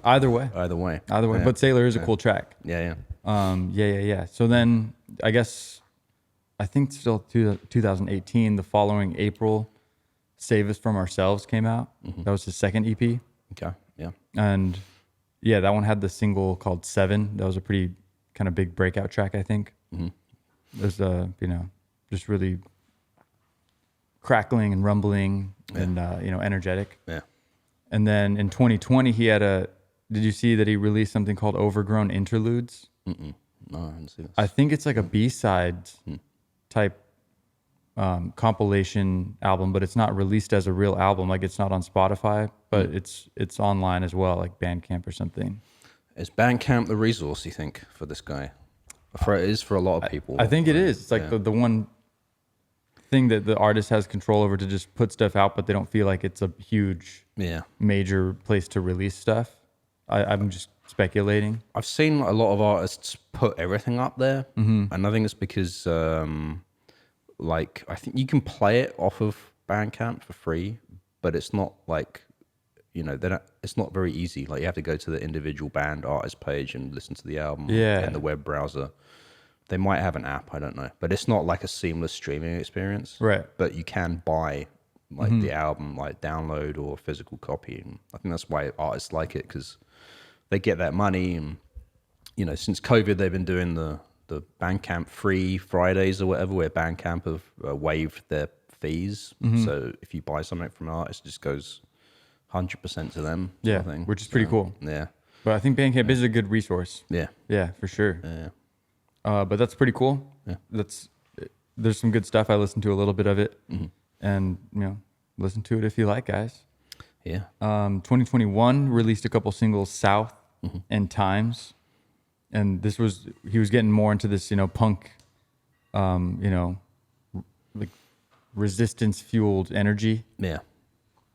Either way.
Either way.
Yeah. But Sailor is a cool track.
Yeah.
Yeah. So then, I guess, I think still 2018, the following April, Save Us From Ourselves came out. That was his second EP.
Okay, yeah.
And yeah, that one had the single called 7. That was a pretty kind of big breakout track, I think. There's just really crackling and rumbling and, energetic.
Yeah.
And then in 2020, did you see that he released something called Overgrown Interludes?
No, I haven't seen this.
I think it's like a B-side type compilation album, but it's not released as a real album. Like it's not on Spotify, but it's online as well, like Bandcamp or something.
Is Bandcamp the resource, you think, for this guy? It is for a lot of people.
I think it is. It's like the one thing that the artist has control over to just put stuff out, but they don't feel like it's a huge, major place to release stuff. I'm just speculating.
I've seen a lot of artists put everything up there, and I think it's because, I think you can play it off of Bandcamp for free, but it's not like, it's not very easy. Like you have to go to the individual band artist page and listen to the album in the web browser. They might have an app, I don't know, but it's not like a seamless streaming experience.
Right.
But you can buy the album, like download or physical copy, and I think that's why artists like it, because they get that money. And since COVID, they've been doing the Bandcamp free Fridays or whatever, where Bandcamp have waived their fees. So if you buy something from an artist, it just goes 100% to them.
Yeah, which is pretty cool.
Yeah.
But I think Bandcamp is a good resource.
Yeah.
Yeah, for sure.
Yeah.
But that's pretty cool. Yeah. There's some good stuff. I listened to a little bit of it, and listen to it if you like, guys.
Yeah.
2021 released a couple singles, South and Times, and he was getting more into this, punk, like resistance fueled energy.
Yeah.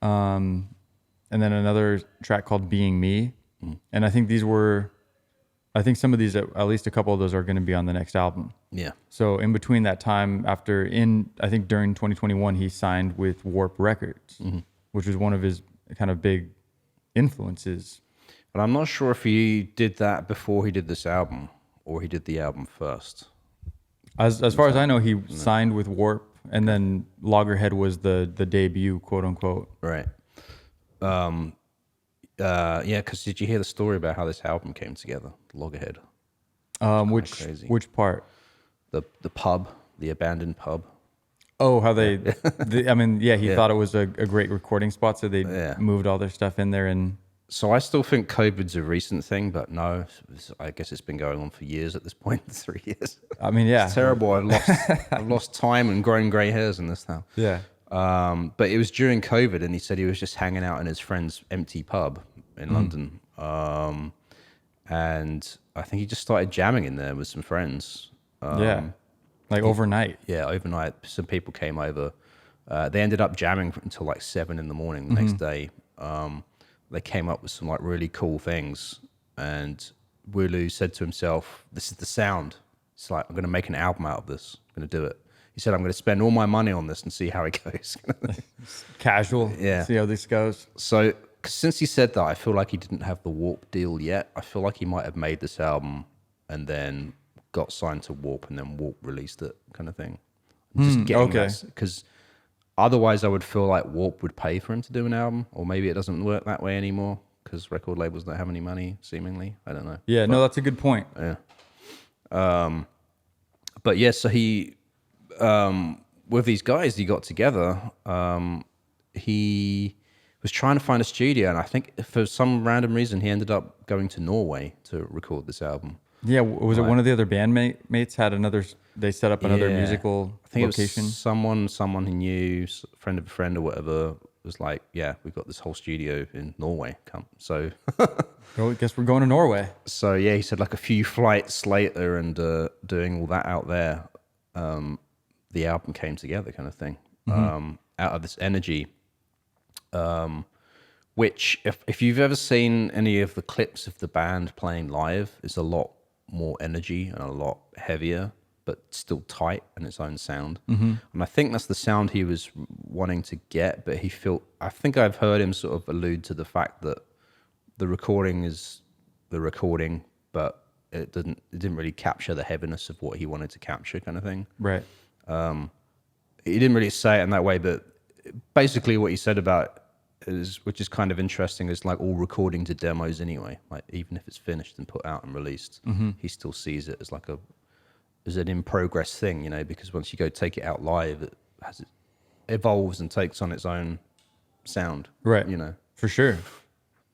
And then another track called Being Me, and I think these were I think some of these, at least a couple of those, are going to be on the next album.
Yeah.
So in between that time, I think during 2021, he signed with Warp Records, which was one of his kind of big influences.
But I'm not sure if he did that before he did this album or he did the album first.
As far as I know, he signed with Warp, and then Loggerhead was the debut, quote unquote.
Right. Yeah, because did you hear the story about how this album came together, Loggerhead?
Which part?
The pub, the abandoned pub.
Oh, how he thought it was a great recording spot, so they moved all their stuff in there. And
so I still think COVID's a recent thing, but no, I guess it's been going on for years at this point, 3 years.
I mean, yeah.
It's terrible. I've lost time and grown grey hairs in this now.
Yeah.
But it was during COVID, and he said he was just hanging out in his friend's empty pub in London. And I think he just started jamming in there with some friends.
Overnight.
Yeah, overnight. Some people came over. They ended up jamming until like 7 a.m. the next day. They came up with some like really cool things. And Wulu said to himself, this is the sound. It's like, I'm going to make an album out of this. I'm going to do it. He said, I'm going to spend all my money on this and see how it goes.
Casual.
Yeah.
See how this goes.
So since he said that, I feel like he didn't have the Warp deal yet. I feel like he might have made this album and then got signed to Warp, and then Warp released it, kind of thing. Just getting that, because otherwise I would feel like Warp would pay for him to do an album, or maybe it doesn't work that way anymore because record labels don't have any money, seemingly. I don't know.
Yeah, no, that's a good point.
Yeah. But yeah, so he, with these guys he got together, he was trying to find a studio, and I think for some random reason he ended up going to Norway to record this album.
Yeah, was it one of the other bandmates had another? They set up another musical
I think
location.
It was someone he knew, friend of a friend or whatever, was like, "Yeah, we've got this whole studio in Norway. Come." So,
I guess we're going to Norway.
So yeah, he said like a few flights later and doing all that out there, the album came together, kind of thing, out of this energy. Which, if you've ever seen any of the clips of the band playing live, is a lot more energy and a lot heavier, but still tight in its own sound. And I think that's the sound he was wanting to get, but I think I've heard him sort of allude to the fact that the recording is the recording, but it didn't really capture the heaviness of what he wanted to capture, kind of thing.
Right.
He didn't really say it in that way, but basically what he said about which is kind of interesting, is like all recordings are demos anyway. Like even if it's finished and put out and released, he still sees it as like as an in progress thing, because once you go take it out live, it evolves and takes on its own sound.
Right. For sure.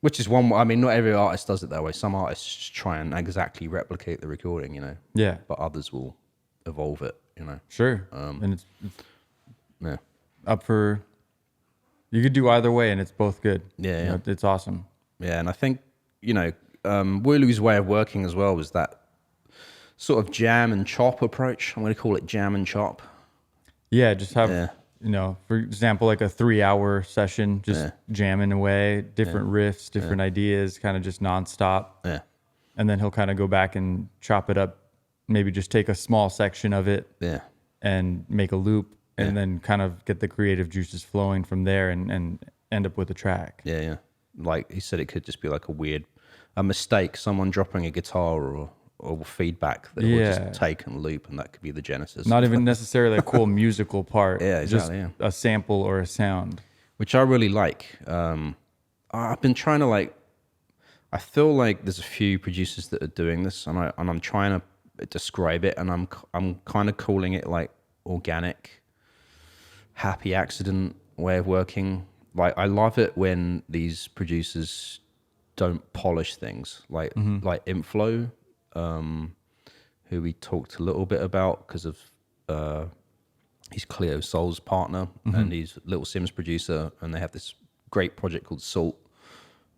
Which is one. I mean, not every artist does it that way. Some artists try and exactly replicate the recording,
Yeah.
But others will evolve it,
Sure. And it's
yeah.
up for. You could do either way, and it's both good.
Yeah.
It's awesome.
Yeah, and I think Wulu's way of working as well was that sort of jam and chop approach. I'm going to call it jam and chop.
Yeah, just have for example, like a 3-hour session, just jamming away, different riffs, different ideas, kind of just nonstop.
Yeah.
And then he'll kind of go back and chop it up, maybe just take a small section of it and make a loop, and then kind of get the creative juices flowing from there and end up with a track.
Yeah, yeah. Like he said, it could just be like a mistake, someone dropping a guitar or feedback that will just take and loop, and that could be the genesis.
Not even necessarily a cool musical part.
Yeah, exactly.
Just a sample or a sound.
Which I really like. I've been trying to I feel like there's a few producers that are doing this, and I'm trying to describe it, and I'm kind of calling it like organic, happy accident way of working. Like I love it when these producers don't polish things, like Inflow, who we talked a little bit about because of he's Cleo Soul's partner, and he's Little Sim's producer, and they have this great project called Salt.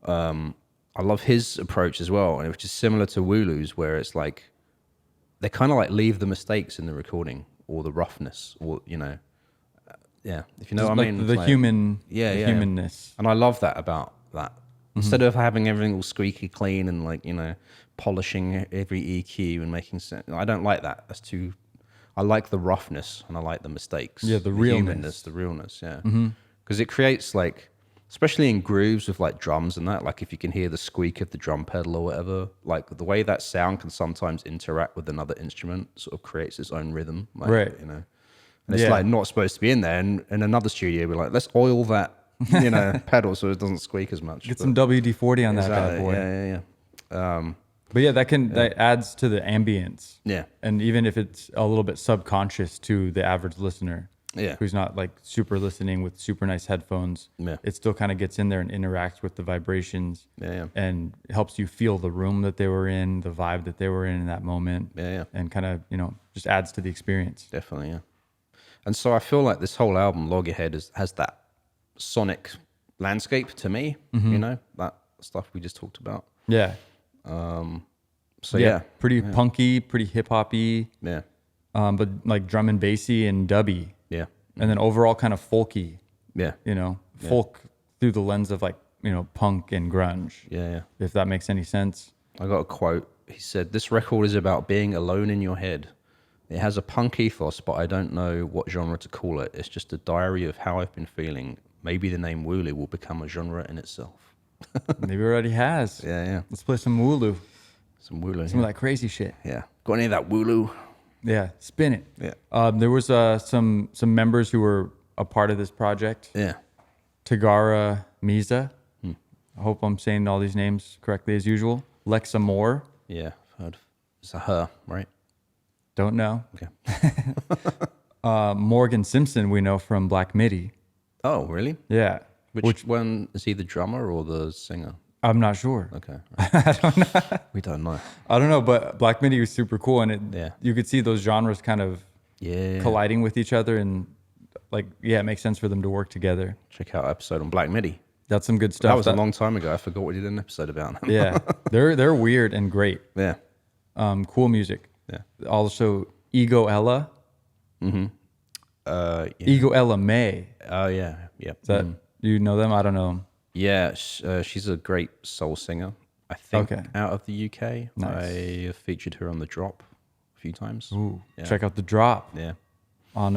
I love his approach as well, and which is similar to Wulu's, where it's like they kind of like leave the mistakes in the recording or the roughness, or if you know
Just
what I mean.
The humanness.
And I love that about that Instead of having everything all squeaky clean and like, you know, polishing every EQ and making sense. I don't like that. That's too. I like the roughness and I like the mistakes.
Yeah, the realness.
humanness, the realness. Yeah, because it creates like, especially in grooves with like drums and that. Like if you can hear the squeak of the drum pedal or whatever, like the way that sound can sometimes interact with another instrument, sort of creates its own rhythm. Like,
right.
You know, and it's like not supposed to be in there. And in another studio, we're like, let's oil that. You know, pedal so it doesn't squeak as much.
Get some WD-40 on that bad boy.
Yeah.
But yeah, that adds to the ambience.
Yeah.
And even if it's a little bit subconscious to the average listener, who's not like super listening with super nice headphones, it still kind of gets in there and interacts with the vibrations. And helps you feel the room that they were in, the vibe that they were in that moment. And kind of, you know, just adds to the experience.
Definitely, yeah. And so I feel like this whole album, Loggerhead, has that sonic landscape to me, you know, that stuff we just talked about.
Yeah.
So
pretty punky, pretty hip hoppy.
Yeah.
But like drum and bassy and dubby.
Yeah.
And then overall kind of folky.
Yeah.
You know, folk through the lens of like, you know, punk and grunge.
Yeah.
If that makes any sense.
I got a quote. He said, "This record is about being alone in your head. It has a punk ethos, but I don't know what genre to call it. It's just a diary of how I've been feeling. Maybe the name Wooloo will become a genre in itself."
Maybe it already has.
Yeah.
Let's play some Wooloo.
Some Wooloo.
Some of that crazy shit.
Yeah. Got any of that Wooloo?
Yeah. Spin it.
Yeah.
There was some members who were a part of this project.
Yeah.
Tagara Miza. I hope I'm saying all these names correctly as usual. Lex Amor.
Yeah. I've heard. It's a her, right?
Don't know.
Okay.
Morgan Simpson, we know from Black Midi.
Oh, really?
Yeah.
Which one is he, the drummer or the singer?
I'm not sure.
Okay. I don't know. We don't know.
I don't know, but Black Midi was super cool, and you could see those genres kind of colliding with each other, and like, it makes sense for them to work together.
Check out episode on Black Midi.
That's some good stuff.
That was a long time ago. I forgot we did an episode about them.
Yeah, they're weird and great.
Yeah.
Cool music.
Yeah.
Also, Ego Ella. Ego Ella May.
Oh yeah. Yeah.
Is that you know them? I don't know them.
Yeah, she's a great soul singer. I think out of the UK.
Nice.
I have featured her on The Drop a few times.
Ooh, check out The Drop.
Yeah.
On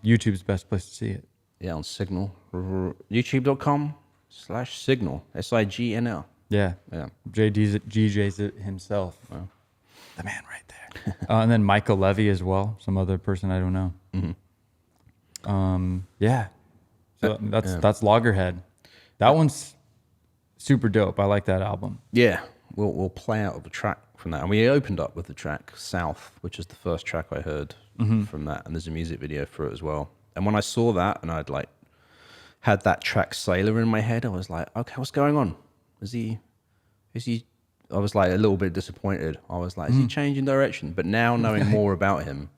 YouTube's best place to see it.
Yeah, on Signal. YouTube.com/Signal. SIGNL.
Yeah. GJ's it himself. Wow. The man right there. And then Michael Levy as well. Some other person I don't know. So that's Loggerhead. That one's super dope. I like that album.
Yeah, we'll play out of the track from that. And we opened up with the track South, which is the first track I heard from that. And there's a music video for it as well. And when I saw that and I'd like had that track Sailor in my head, I was like, okay, what's going on? Is he I was like a little bit disappointed. I was like, is he changing direction? But now knowing more about him,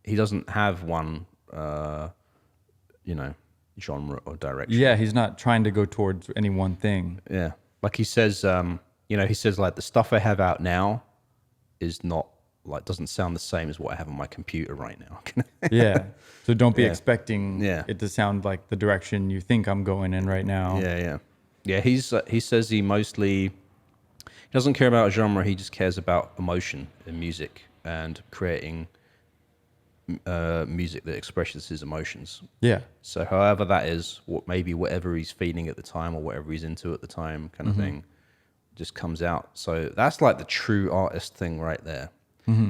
he doesn't have one genre or direction.
Yeah, he's not trying to go towards any one thing.
Yeah. Like he says, he says like the stuff I have out now is not like, doesn't sound the same as what I have on my computer right now.
Yeah. So don't be expecting it to sound like the direction you think I'm going in right now.
Yeah, he says he doesn't care about genre. He just cares about emotion in music and creating music that expresses his emotions.
Yeah.
So however that is, whatever he's feeling at the time or whatever he's into at the time kind of thing just comes out. So that's like the true artist thing right there.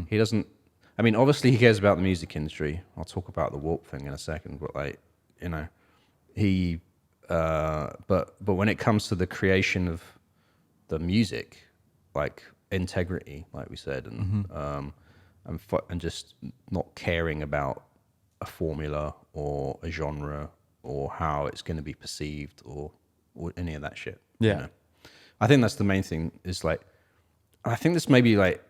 He doesn't, I mean, obviously he cares about the music industry. I'll talk about the Warp thing in a second, but like, he, but when it comes to the creation of the music, like integrity, like we said, and just not caring about a formula or a genre or how it's going to be perceived or any of that shit.
Yeah.
I think that's the main thing is like, I think this may be like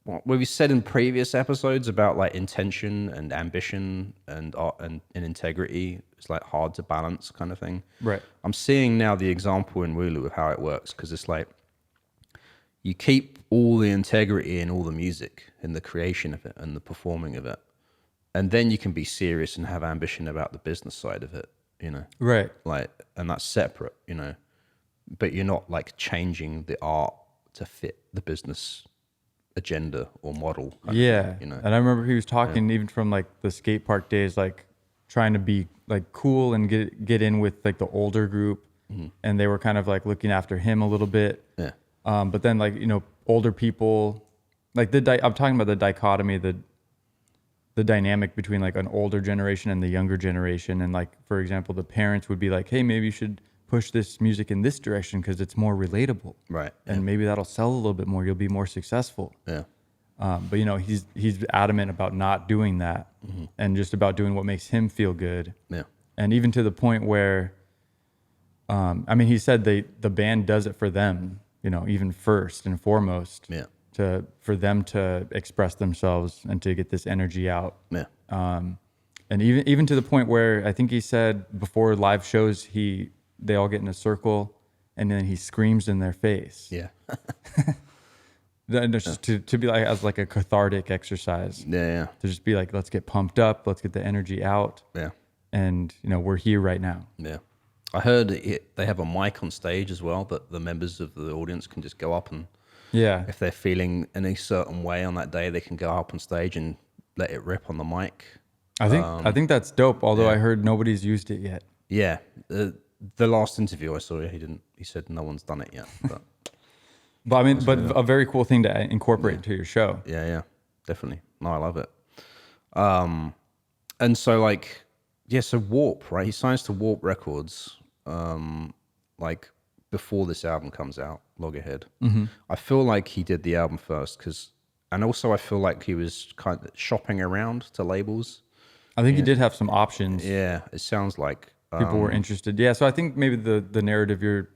what we said in previous episodes about like intention and ambition and art and integrity. It's like hard to balance kind of thing.
Right.
I'm seeing now the example in Wooloo of how it works because it's like you keep all the integrity in all the music and the creation of it and the performing of it. And then you can be serious and have ambition about the business side of it,
Right.
Like, and that's separate, but you're not like changing the art to fit the business agenda or model.
Yeah.
You know.
And I remember he was talking even from like the skate park days, like trying to be like cool and get in with like the older group. And they were kind of like looking after him a little bit.
Yeah.
But then like, you know, older people, like I'm talking about the dichotomy, the dynamic between like an older generation and the younger generation. And like, for example, the parents would be like, hey, maybe you should push this music in this direction because it's more relatable.
Right.
And maybe that'll sell a little bit more. You'll be more successful.
Yeah.
But you know, he's adamant about not doing that and just about doing what makes him feel good.
Yeah.
And even to the point where, I mean, he said the band does it for them, you know, even first and foremost.
Yeah.
For them to express themselves and to get this energy out.
Yeah.
And even to the point where I think he said before live shows, they all get in a circle and then he screams in their face.
Yeah.
Just to be like, as like a cathartic exercise.
Yeah.
To just be like, let's get pumped up. Let's get the energy out.
Yeah.
And, you know, we're here right now.
Yeah. I heard they have a mic on stage as well that the members of the audience can just go up and,
Yeah.
if they're feeling in a certain way on that day, they can go up on stage and let it rip on the mic.
I think that's dope. Although I heard nobody's used it yet.
Yeah. The last interview I saw, he said no one's done it yet. But
I mean, a very cool thing to incorporate into your show.
yeah, definitely. No, I love it. And so like, so Warp, right? He signs to Warp Records, like before this album comes out, Loggerhead. I feel like he did the album first and also I feel like he was kind of shopping around to labels.
I think he did have some options.
Yeah, it sounds like
People were interested. Yeah, so I think maybe the narrative you're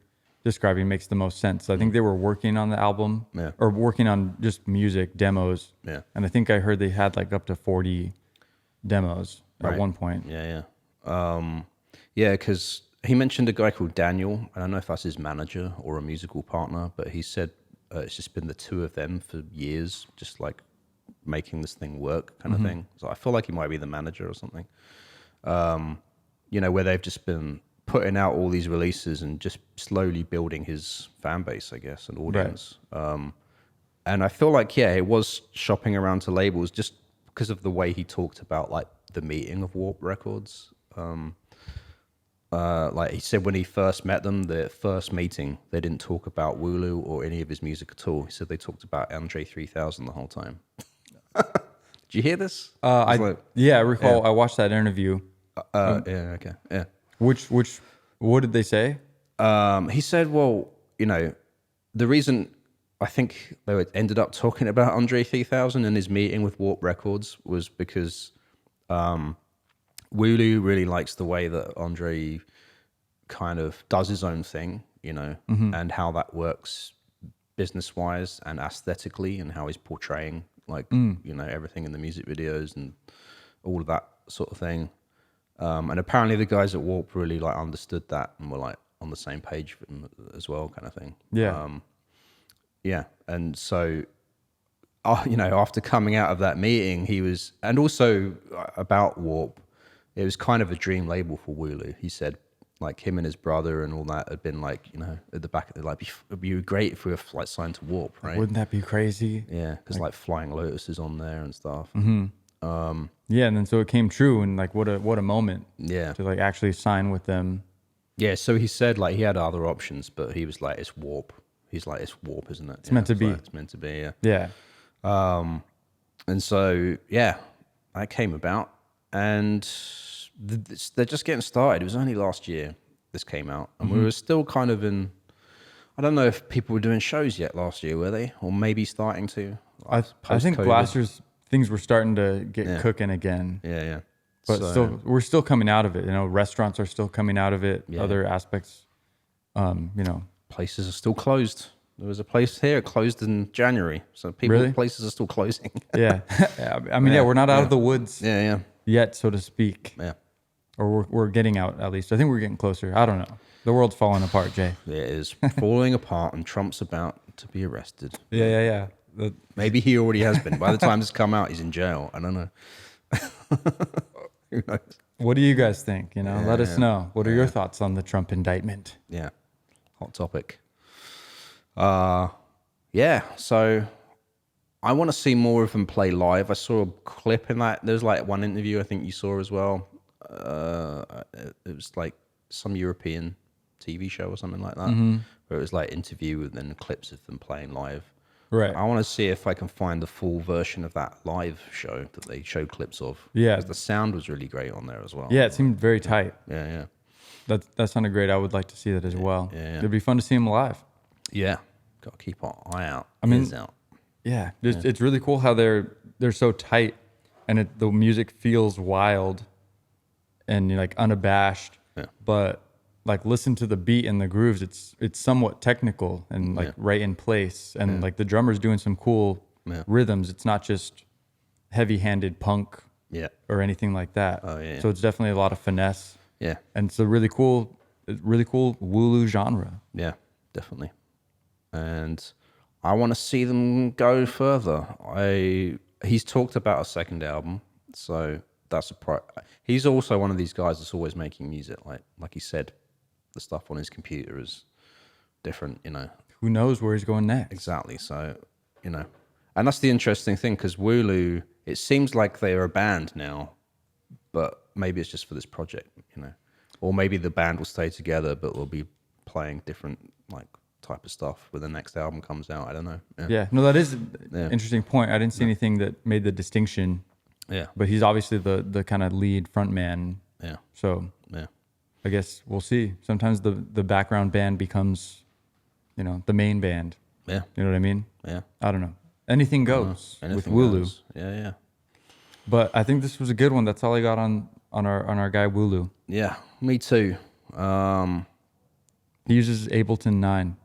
describing makes the most sense. I think they were working on the album or working on just music demos.
Yeah.
And I think I heard they had like up to 40 demos at one point.
Yeah. Because he mentioned a guy called Daniel. I don't know if that's his manager or a musical partner, but he said it's just been the two of them for years, just like making this thing work kind of thing. So I feel like he might be the manager or something. You know, where they've just been putting out all these releases and just slowly building his fan base, I guess, and audience. Right. And I feel like, it was shopping around to labels just because of the way he talked about like the meeting of Warp Records. Like he said when he first met them, the first meeting, they didn't talk about Wooloo or any of his music at all. He said they talked about Andre 3000 the whole time. Did you hear this?
I recall. I watched that interview.
Okay. Yeah.
What did they say?
He said, well, you know, the reason I think they ended up talking about Andre 3000 in his meeting with Warp Records was because Wooloo really likes the way that Andre kind of does his own thing, you know, and how that works business-wise and aesthetically and how he's portraying, like, you know, everything in the music videos and all of that sort of thing. And apparently the guys at Warp really like understood that and were like on the same page with him as well, kind of thing. Yeah. And so, you know, after coming out of that meeting, he was, and also about Warp, it was kind of a dream label for Wooloo. He said, like, him and his brother and all that had been like, you know, at the back, like, it'd be great if we were like signed to Warp, right?
Wouldn't that be crazy?
Yeah, because like Flying Lotus is on there and stuff.
Yeah, and then so it came true, and like what a moment.
Yeah.
To like actually sign with them.
Yeah, so he said like he had other options, but he was like, it's Warp. He's like, it's Warp, isn't it?
It's meant to be.
Like, it's meant to be, yeah.
Yeah.
And so, that came about, and they're just getting started. It was only last year this came out, and we were still kind of in. I don't know if people were doing shows yet last year, were they, or maybe starting to?
I think Blasters things were starting to get cooking again.
Yeah.
But still, we're still coming out of it. You know, restaurants are still coming out of it. Yeah. Other aspects, you know,
places are still closed. There was a place here closed in January, so places are still closing.
Yeah, I mean, we're not out of the woods.
Yeah.
Yet, so to speak.
Yeah.
Or we're getting out at least. I think we're getting closer. I don't know. The world's falling apart, Jay.
It is falling apart, and Trump's about to be arrested.
Yeah.
Maybe he already has been. By the time this come out, he's in jail. I don't know. Who knows?
What do you guys think? You know, let us know. What are your thoughts on the Trump indictment?
Yeah. hot topic. Yeah, so I want to see more of them play live. I saw a clip in that. There's like one interview I think you saw as well. It was like some European TV show or something like that, where it was like interview and then clips of them playing live.
Right.
I want to see if I can find the full version of that live show that they showed clips of.
Yeah.
Because the sound was really great on there as well.
Yeah, it seemed very tight.
Yeah.
That sounded great. I would like to see that as well.
Yeah.
It'd be fun to see them live.
Yeah. Got to keep our eye out.
I mean,
ears out.
Yeah, it's really cool how they're so tight, and the music feels wild, and you're like unabashed.
Yeah.
But like listen to the beat and the grooves. It's somewhat technical and like right in place, and like the drummer's doing some cool rhythms. It's not just heavy-handed punk or anything like that.
Oh yeah.
So it's definitely a lot of finesse.
Yeah.
And it's a really cool Wooloo genre.
Yeah, definitely. And I want to see them go further. He's talked about a second album, so that's he's also one of these guys that's always making music. Like he said, the stuff on his computer is different, you know.
Who knows where he's going next?
Exactly. So, you know, and that's the interesting thing, because Wooloo, it seems like they're a band now, but maybe it's just for this project, you know, or maybe the band will stay together, but we'll be playing different like type of stuff when the next album comes out. I don't know.
Yeah. No, that is an interesting point. I didn't see anything that made the distinction.
Yeah.
But he's obviously the kind of lead front man.
Yeah.
So
yeah.
I guess we'll see. Sometimes the background band becomes, you know, the main band.
Yeah.
You know what I mean?
Yeah.
I don't know. Anything goes with Wooloo.
Yeah.
But I think this was a good one. That's all I got on our guy Wooloo.
Yeah. Me too.
He uses Ableton 9.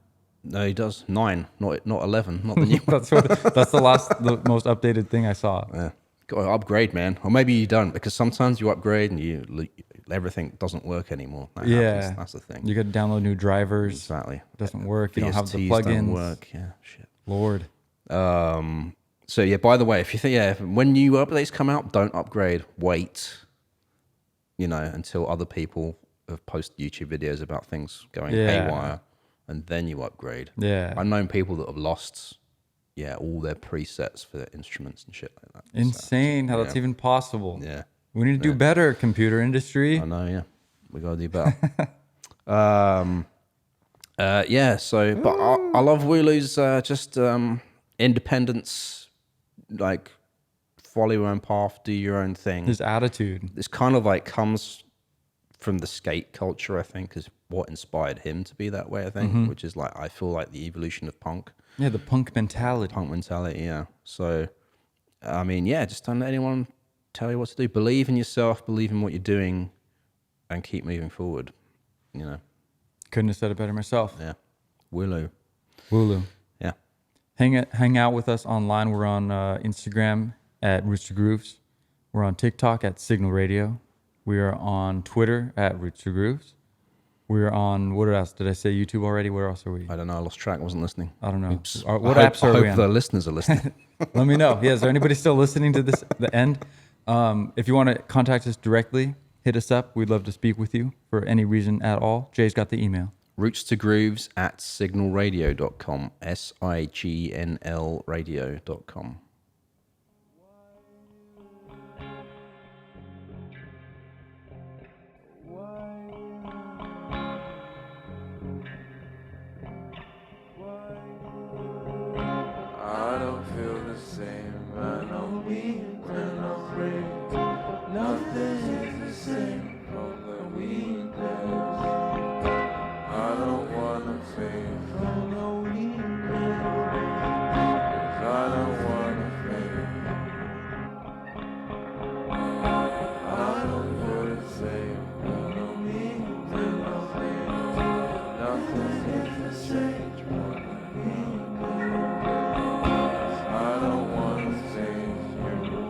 No, he does 9, not 11, not the new one.
That's the most updated thing I saw.
Yeah. Got to upgrade, man. Or maybe you don't, because sometimes you upgrade and everything doesn't work anymore. That happens. That's the thing.
You got to download new drivers.
Exactly.
It doesn't work. You don't have the
VSTs
plugins.
don't work. Yeah, shit.
Lord.
So yeah, by the way, if you think, when new updates come out, don't upgrade. Wait, you know, until other people have posted YouTube videos about things going haywire, and then you upgrade.
Yeah.
I've known people that have lost, all their presets for their instruments and shit like that.
Insane how that's even possible.
Yeah.
We need to do better, computer industry.
I know, yeah. We got to do better. So, but I love Wooloo's just independence, like follow your own path, do your own thing.
His attitude.
It's kind of like comes from the skate culture, I think, is what inspired him to be that way, I think, which is like, I feel like the evolution of punk.
Yeah, the punk mentality.
Yeah. So, I mean, just don't let anyone tell you what to do. Believe in yourself, believe in what you're doing, and keep moving forward, you know.
Couldn't have said it better myself.
Yeah. Wooloo. Yeah.
Hang out with us online. We're on Instagram at Roots to Grooves. We're on TikTok at SIGNL Radio. We are on Twitter at Roots to Grooves. We're on, what else? Did I say YouTube already? Where else are we?
I don't know. I lost track. I wasn't listening.
I don't know.
Oops.
What apps are we on?
I hope the listeners are listening.
Let me know. Yeah, is there anybody still listening to the end? If you want to contact us directly, hit us up. We'd love to speak with you for any reason at all. Jay's got the email.
rootstogrooves@signalradio.com. SIGNL radio.com.
I don't feel the same, I know me when I'm free. Nothing is the same from the weakness. I don't wanna fade from the weakness. I don't wanna fade. I don't feel the same, I know me when I'm free. Nothing is the same from the weakness. I don't wanna change you.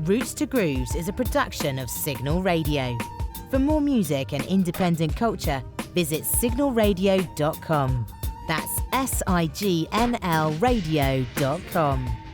Roots to Grooves is a production of SIGNL Radio. For more music and independent culture, visit signalradio.com. That's SIGNL radio.com.